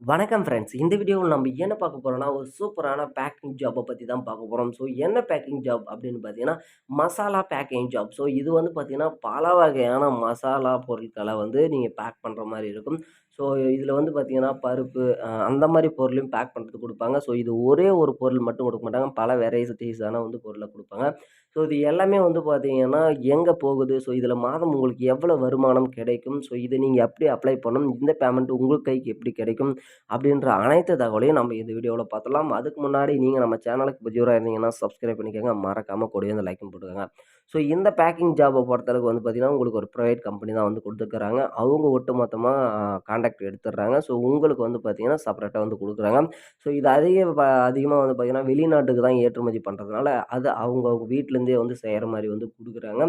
வணக்கம் ஃப்ரெண்ட்ஸ். இந்த வீடியோவில் நம்ம என்ன பார்க்க போறோம்னா, ஒரு சூப்பரான பேக்கிங் ஜாப்ப பத்தி தான் பார்க்க போறோம். ஸோ என்ன பேக்கிங் ஜாப் அப்படின்னு பார்த்தீங்கன்னா, மசாலா பேக்கிங் ஜாப். ஸோ இது வந்து பார்த்தீங்கன்னா, பல வகையான மசாலா பொருட்கள வந்து நீங்க பேக் பண்ற மாரி இருக்கும். ஸோ இதில வந்து பார்த்தீங்கன்னா, பருப்பு அந்த மாரி பொருளையும் பேக் பண்றதுக்கு குடுப்பாங்க. ஸோ இது ஒரே ஒரு பொருள் மட்டும் குடுக்க மாட்டாங்க. பல வெரைட்டீஸான வந்து பொருள குடுப்பாங்க. ஸோ இது எல்லாமே வந்து பார்த்தீங்கன்னா, எங்க போகுது? ஸோ இதில மாதம் உங்களுக்கு எவ்வளோ வருமானம் கிடைக்கும்? ஸோ இத நீங்க எப்படி அப்ளை பண்ணணும்? இந்த பேமெண்ட் உங்க கைக்கு எப்படி கிடைக்கும்? அப்படின்ற அனைத்து தகவலையும் நம்ம இந்த வீடியோவில் பார்த்துடலாம். அதுக்கு முன்னாடி நீங்கள் நம்ம சேனலுக்கு புதியவராக இருந்தீங்கன்னா சப்ஸ்கிரைப் பண்ணிக்கோங்க. மறக்காமல் கூடவே அந்த லைக்கும் போட்டுக்கோங்க. ஸோ இந்த பேக்கிங் ஜாபை பொறுத்தளவுக்கு வந்து பார்த்தீங்கன்னா, உங்களுக்கு ஒரு ப்ரைவேட் கம்பெனி தான் வந்து கொடுத்துருக்குறாங்க. அவங்க ஒட்டுமொத்தமாக கான்ட்ராக்ட் எடுத்துடுறாங்க. ஸோ உங்களுக்கு வந்து பார்த்தீங்கன்னா, செப்பரேட்டாக வந்து கொடுக்குறாங்க. ஸோ இது அதிகமாக வந்து பார்த்தீங்கன்னா, வெளிநாட்டுக்கு தான் ஏற்றுமதி பண்ணுறதுனால, அது அவங்க வீட்டிலேருந்தே வந்து செய்கிற மாதிரி வந்து குடுக்குறாங்க.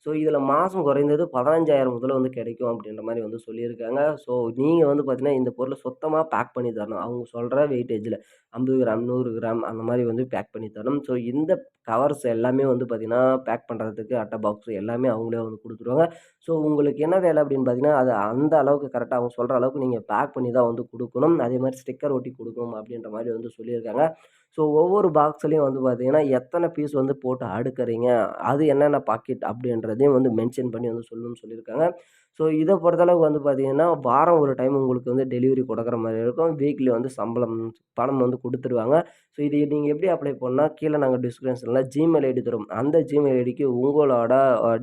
ஸோ இதில மாதம் குறைந்தது 15,000 முதல்ல வந்து கிடைக்கும் அப்படின்ற மாரி வந்து சொல்லியிருக்காங்க. ஸோ நீங்க வந்து பார்த்தீங்கன்னா, இந்த பொருள சுத்தமா பேக் பண்ணி தரணும். அவங்க சொல்ற வெயிட்டேஜ்ல 50 கிராம், 100 கிராம் அந்த மாரி வந்து பேக் பண்ணி தரணும். ஸோ இந்த கவர்ஸ் எல்லாமே வந்து பார்த்தீங்கன்னா, பேக் பண்றதுக்கு அட்டை பாக்ஸ் எல்லாமே அவங்களே வந்து குடுத்துருவாங்க. ஸோ உங்களுக்கு என்ன வேலை அப்படின்னு பார்த்தீங்கன்னா, அது அந்த அளவுக்கு கரெக்ட்டா அவங்க சொல்ற அளவுக்கு நீங்க பேக் பண்ணி தான் வந்து குடுக்கணும். அதே மாரி ஸ்டிக்கர் ஒட்டி குடுக்கணும் அப்படின்ற மாரி வந்து சொல்லியிருக்காங்க. ஸோ ஒவ்வொரு பாக்ஸ்லயும் வந்து பார்த்தீங்கன்னா, எத்தன பீஸ் வந்து போட்டு அடுக்குறீங்க, அது என்னென்ன பாக்கெட் அப்படின்றதையும் வந்து மென்ஷன் பண்ணி வந்து சொல்லணும்னு சொல்லியிருக்காங்க. ஸோ இத பொறுத்தளவுக்கு வந்து பார்த்தீங்கன்னா, வாரம் ஒரு டைம் உங்களுக்கு வந்து டெலிவரி குடுக்குற மாரி இருக்கும். வீக்லி வந்து பணம் வந்து குடுத்துருவாங்க. ஸோ இது நீங்க எப்படி அப்ளை பண்ணணும்னா, கீழ நாங்க டிஸ்கிரிப்ஷன்ல ஜிமெயில் ஐடி தரோம். அந்த ஜிமெயில் ஐடிக்கு உங்களோட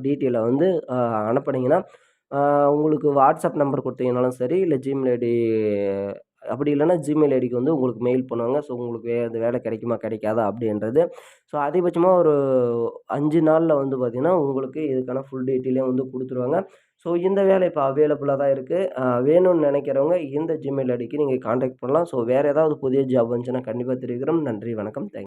டீட்டெயில வந்து அனுப்புனீங்கன்னா, அ உங்களுக்கு வாட்ஸ்அப் நம்பர் குடுத்தீங்கனாலும் சரி, இல்ல ஜிமெயில் ஐடி அப்படி இல்லன்னா ஜிமெயில் ஐடிக்கு வந்து உங்களுக்கு மெயில் பண்ணுவாங்க. ஸோ உங்களுக்கு அந்த வேலை கிடைக்குமா, கிடைக்காதா அப்படின்றது. ஸோ அதிகபட்சமா ஒரு 5 நாள்ல வந்து பார்த்தீங்கன்னா, உங்களுக்கு இதுக்கான ஃபுல் டீட்டெயிலையும் வந்து குடுத்துருவாங்க. ஸோ இந்த வேலை இப்ப அவைலபிளா தான் இருக்கு. வேணும்னு நினைக்கிறவங்க இந்த ஜிமெயில் ஐடிக்கு நீங்க கான்டாக்ட் பண்ணலாம். ஸோ வேற ஏதாவது புதிய ஜாப் வந்துச்சுன்னா கண்டிப்பா தெரிவிக்கிறோம். நன்றி, வணக்கம். தேங்க்ஸ்.